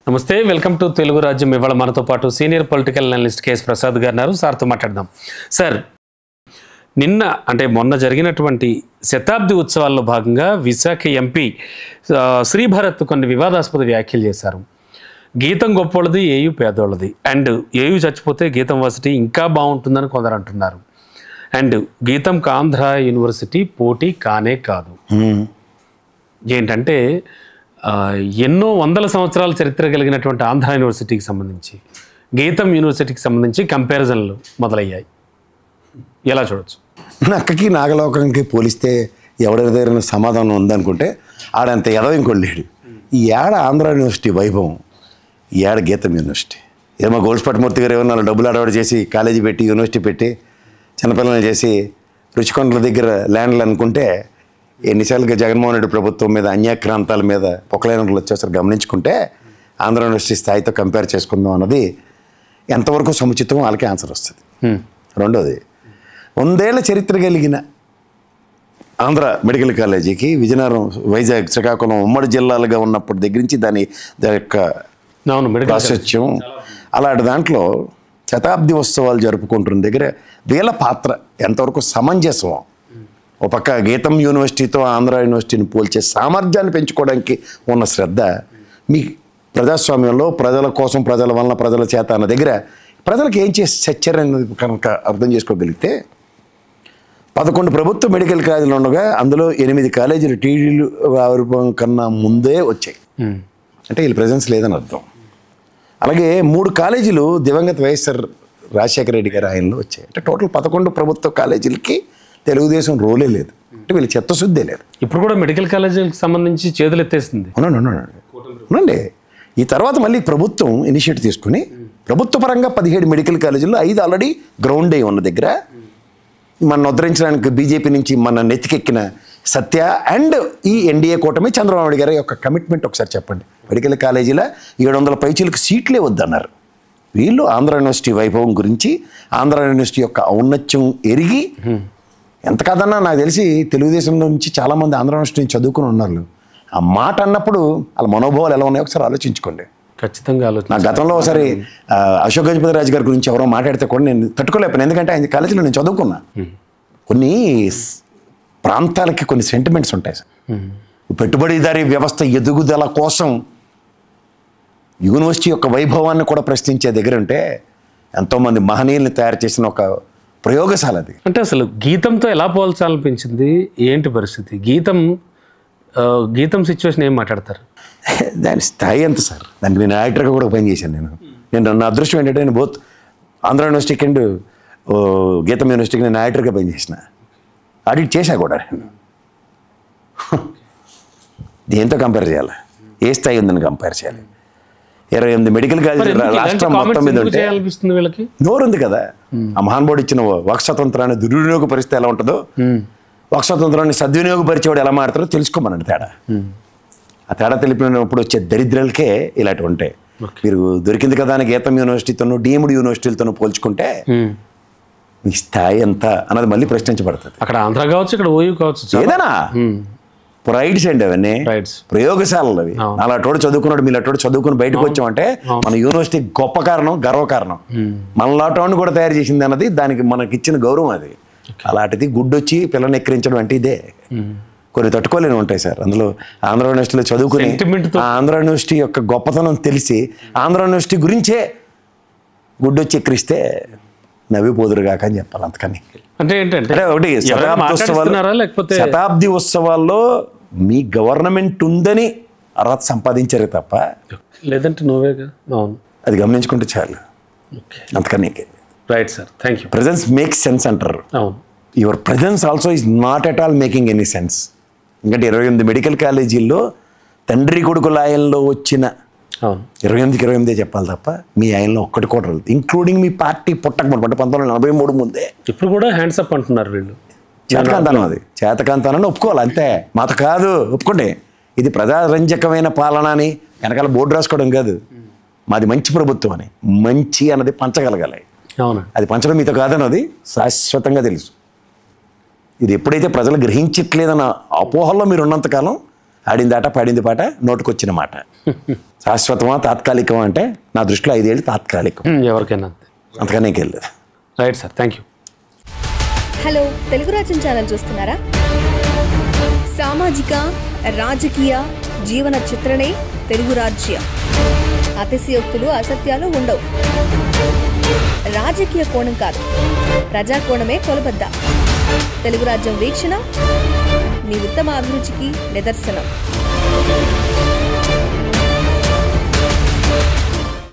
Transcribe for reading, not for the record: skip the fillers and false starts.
నమస్తే, welcome to Telugu రాజ్యం. ఇవాళ మనతో పాటు senior political analyst KS Prasad గారు ఉన్నారు. సార్తో మాట్లాడదాం. సార్, నిన్న అంటే మొన్న జరిగినటువంటి శతాబ్ది ఉత్సవాల్లో భాగంగా విశాఖ ఎంపీ శ్రీభరత్ కొన్ని వివాదాస్పద వ్యాఖ్యలు చేశారు. గీతం గొప్పోళ్ళది, ఏయు పేదోళ్ళది, అండ్ ఏయు చచ్చిపోతే గీతం వర్సిటీ ఇంకా బాగుంటుందని కొందరు అంటున్నారు. అండ్ గీతంకి ఆంధ్ర యూనివర్సిటీ పోటీ కానే కాదు. ఏంటంటే ఎన్నో వందల సంవత్సరాల చరిత్ర కలిగినటువంటి ఆంధ్ర యూనివర్సిటీకి సంబంధించి గీతం యూనివర్సిటీకి సంబంధించి కంపారిజన్లు మొదలయ్యాయి. ఎలా చూడొచ్చు? నక్కకి నాగలోకంకి పోలిస్తే ఎవరి దగ్గర సమాధానం ఉందనుకుంటే ఆడంత ఎదవ ఇంకోటి లేడు. ఈ ఏడ ఆంధ్ర యూనివర్సిటీ వైభవం, ఈ ఏడ గీతం యూనివర్సిటీ. ఏమో గోల్స్పట్మూర్తి గారు ఏమన్నా డబ్బులు అడవాడు చేసి కాలేజీ పెట్టి యూనివర్సిటీ పెట్టి చిన్నపిల్లలు చేసి రుచికొండల దగ్గర ల్యాండ్లు అనుకుంటే ఎన్నిసార్లుగా జగన్మోహన్ రెడ్డి ప్రభుత్వం మీద అన్యాక్రాంతాల మీద పొక్కలైనట్లు వచ్చేసరికి గమనించుకుంటే ఆంధ్ర యూనివర్సిటీ స్థాయితో కంపేర్ చేసుకుందాం అన్నది ఎంతవరకు సముచితం వాళ్ళకి ఆన్సర్ వస్తుంది. రెండోది, 100 ఏళ్ల చరిత్ర కలిగిన ఆంధ్ర మెడికల్ కాలేజీకి విజయనగరం, వైజాగ్, శ్రీకాకుళం ఉమ్మడి జిల్లాలుగా ఉన్నప్పటి దగ్గర నుంచి దాని యొక్క ప్రాశస్త్యం, అలాంటి దాంట్లో శతాబ్ది ఉత్సవాలు జరుపుకుంటున్న దగ్గర వీళ్ళ పాత్ర ఎంతవరకు సమంజసం? ఒక పక్క గీతం యూనివర్సిటీతో ఆంధ్ర యూనివర్సిటీని పోల్చే సామర్థ్యాన్ని పెంచుకోవడానికి ఉన్న శ్రద్ధ, మీ ప్రజాస్వామ్యంలో ప్రజల కోసం, ప్రజల వలన, ప్రజల చేత అన్న దగ్గర ప్రజలకు ఏం చేసి చచ్చారనేది కనుక అర్థం చేసుకోగలిగితే 11 ప్రభుత్వ మెడికల్ కాలేజీలు ఉండగా అందులో 8 కాలేజీలు టీడీలు ఆవిర్భావం కన్నా ముందే వచ్చాయి. అంటే వీళ్ళ ప్రెజెన్స్ లేదని అర్థం. అలాగే 3 కాలేజీలు దివంగత వైఎస్ఆర్ రాజశేఖర రెడ్డి గారి ఆయనలో వచ్చాయి. అంటే టోటల్ 11 ప్రభుత్వ కాలేజీలకి తెలుగుదేశం రోలే లేదు. అంటే వీళ్ళు చిత్తశుద్ధే లేదు. ఇప్పుడు కూడా మెడికల్ కాలేజీలకు సంబంధించి చేతులు ఎత్తేస్తుంది. అవునండి. ఈ తర్వాత మళ్ళీ ప్రభుత్వం ఇనిషియేటివ్ తీసుకుని ప్రభుత్వ పరంగా 17 మెడికల్ కాలేజీల్లో 5 ఆల్రెడీ గ్రౌండ్ అయి ఉన్న దగ్గర మన ఉద్ధరించడానికి బీజేపీ నుంచి మన నెత్తికెక్కిన సత్య అండ్ ఈ ఎన్డీఏ కూటమి చంద్రబాబు నాయుడు గారి యొక్క కమిట్మెంట్ ఒకసారి చెప్పండి. మెడికల్ కాలేజీల 700 పైచీలకు సీట్లే వద్దన్నారు. వీళ్ళు ఆంధ్ర యూనివర్సిటీ వైభవం గురించి, ఆంధ్ర యూనివర్సిటీ యొక్క ఔన్నత్యం ఎరిగి, ఎంత కాదన్నా నాకు తెలిసి తెలుగుదేశంలో నుంచి చాలామంది ఆంధ్ర యూనివర్సిటీ నుంచి చదువుకుని ఉన్నారు. ఆ మాట అన్నప్పుడు వాళ్ళ మనోభావాలు ఎలా ఉన్నాయో ఒకసారి ఆలోచించుకోండి. ఖచ్చితంగా ఆలోచన. నా గతంలో ఒకసారి అశోక్ గజపతి రాజు గారి గురించి ఎవరో మాట్లాడితే కూడా నేను తట్టుకోలేకపోయాను. ఎందుకంటే ఆయన కాలేజీలో నేను చదువుకున్నా. కొన్ని ప్రాంతాలకి కొన్ని సెంటిమెంట్స్ ఉంటాయి సార్. పెట్టుబడిదారీ వ్యవస్థ ఎదుగుదల కోసం యూనివర్సిటీ యొక్క వైభవాన్ని కూడా ప్రశ్నించే దగ్గర ఉంటే ఎంతోమంది మహనీయుల్ని తయారు చేసిన ఒక ప్రయోగశాల అది. అంటే అసలు గీతంతో ఎలా పోల్చాలనిపించింది? ఏంటి పరిస్థితి? గీతం సిచ్యువేషన్ ఏం మాట్లాడతారు? దాని స్థాయి ఎంత సార్? దానికి నేను యాక్టర్గా కూడా పనిచేశాను. నేను నా అదృష్టం ఏంటంటే నేను బోత్ ఆంధ్ర యూనివర్సిటీకి అండ్ గీతం యూనివర్సిటీకి నేను యాక్టర్గా పనిచేసిన, ఆడిట్ చేశా కూడా. నేను దేంతో కంపేర్ చేయాలి? ఏ స్థాయి ఉందని కంపేర్ చేయాలి? 28 మెడికల్ కాలేజీ రాష్ట్రం మొత్తం మీద ఉంటే నోరు ఉంది కదా. ఆ మహానుభావుడు ఇచ్చిన వాక్ స్వతంత్రాన్ని దుర్వినియోగపరిస్తే ఎలా ఉంటుందో, వాక్ స్వతంత్రాన్ని సద్వినియోగపరిచేవాడు ఎలా మాడతారో తెలుసుకోమనండి తేడా. ఆ తేడా తెలిపినప్పుడు వచ్చే దరిద్రాలకే ఇలాంటివి ఉంటాయి. మీరు దొరికింది కదా అని గీతం యూనివర్సిటీతోనూ డీమ్డ్ యూనివర్సిటీలతోనూ పోల్చుకుంటే మీ స్థాయి ఎంత అన్నది మళ్ళీ ప్రశ్నించబడుతుంది. అక్కడ ఆంధ్ర కావచ్చు, ఇక్కడ ఓయూ కావచ్చు, ఏదైనా ప్రైడ్స్ అండి అవన్నీ, ప్రయోగశాలలు అవి. అలాంటి చదువుకున్నాడు, మీలాంటి చదువుకుని బయటకు వచ్చామంటే మన యూనివర్సిటీ గొప్ప కారణం, గర్వకారణం. మనలాంటి కూడా తయారు చేసింది అన్నది దానికి మనకి ఇచ్చిన గౌరవం అది. అలాంటిది గుడ్డొచ్చి పిల్లని ఎక్కిరించడం అంటే ఇదే. కొన్ని తట్టుకోలేని ఉంటాయి సార్. అందులో ఆంధ్ర యూనివర్సిటీలో చదువుకుని ఆంధ్ర యూనివర్సిటీ యొక్క గొప్పతనం తెలిసి ఆంధ్ర యూనివర్సిటీ గురించే గుడ్డొచ్చి ఎక్కిరిస్తే నవ్విపోదురు కాక అని చెప్పాలి. అంతకని అంటే ఏంటంటే ఒకటి శతాబ్ది ఉత్సవాల్లో మీ గవర్నమెంట్ ఉందని అర్హత సంపాదించారే తప్ప లేదంటే నువ్వేగా. అది గమనించుకుంటే చాలు. అంతకని right sir, thank you. Presence makes sense అంటారు. Your presence also is not at all making any sense. ఎందుకంటే 28 మెడికల్ కాలేజీల్లో తండ్రి కొడుకుల ఆయనలో వచ్చిన 28కి 28 చెప్పాలి తప్ప మీ ఆయనలో ఒక్కటి కూడా రాదు. ఇంక్లూడింగ్ మీ పార్టీ పుట్టకముందు, అంటే 1943 ముందే. ఇప్పుడు కూడా హ్యాండ్స్ అప్ అంటున్నారు వీళ్ళు. చేతకాంతానం, అది చేతకాంతానని ఒప్పుకోవాలి అంతే. మాత కాదు, ఒప్పుకోండి. ఇది ప్రజారంజకమైన పాలన అని వెనకాల బోర్డు రాసుకోవడం కాదు. మాది మంచి ప్రభుత్వం అని. మంచి అన్నది పంచగలగాలి. అది పంచడం మీతో కాదన్నది శాశ్వతంగా తెలుసు. ఇది ఎప్పుడైతే ప్రజలు గ్రహించట్లేదన్న అపోహల్లో మీరు ఉన్నంతకాలం ఆడిందాట పడింది పాట నోటుకొచ్చిన మాట. శాశ్వతమా తాత్కాలికమా అంటే నా దృష్టిలో 5 ఏళ్ళు తాత్కాలికం, ఎవరికైనా అంతే. అంతకనే వెళ్ళలేదు. Right sir, thank you. Hello, Telugu రాజ్యం ఛానల్ చూస్తున్నారా? సామాజిక రాజకీయ జీవన చిత్రణే తెలుగు రాజ్యం. అతిశయోక్తులు అసత్యాలు ఉండవు. రాజకీయ కోణం కాదు, ప్రజా కోణమే కొలబద్ద. తెలుగు రాజ్యం వీక్షణ మీ ఉత్తమ అభిరుచికి నిదర్శనం.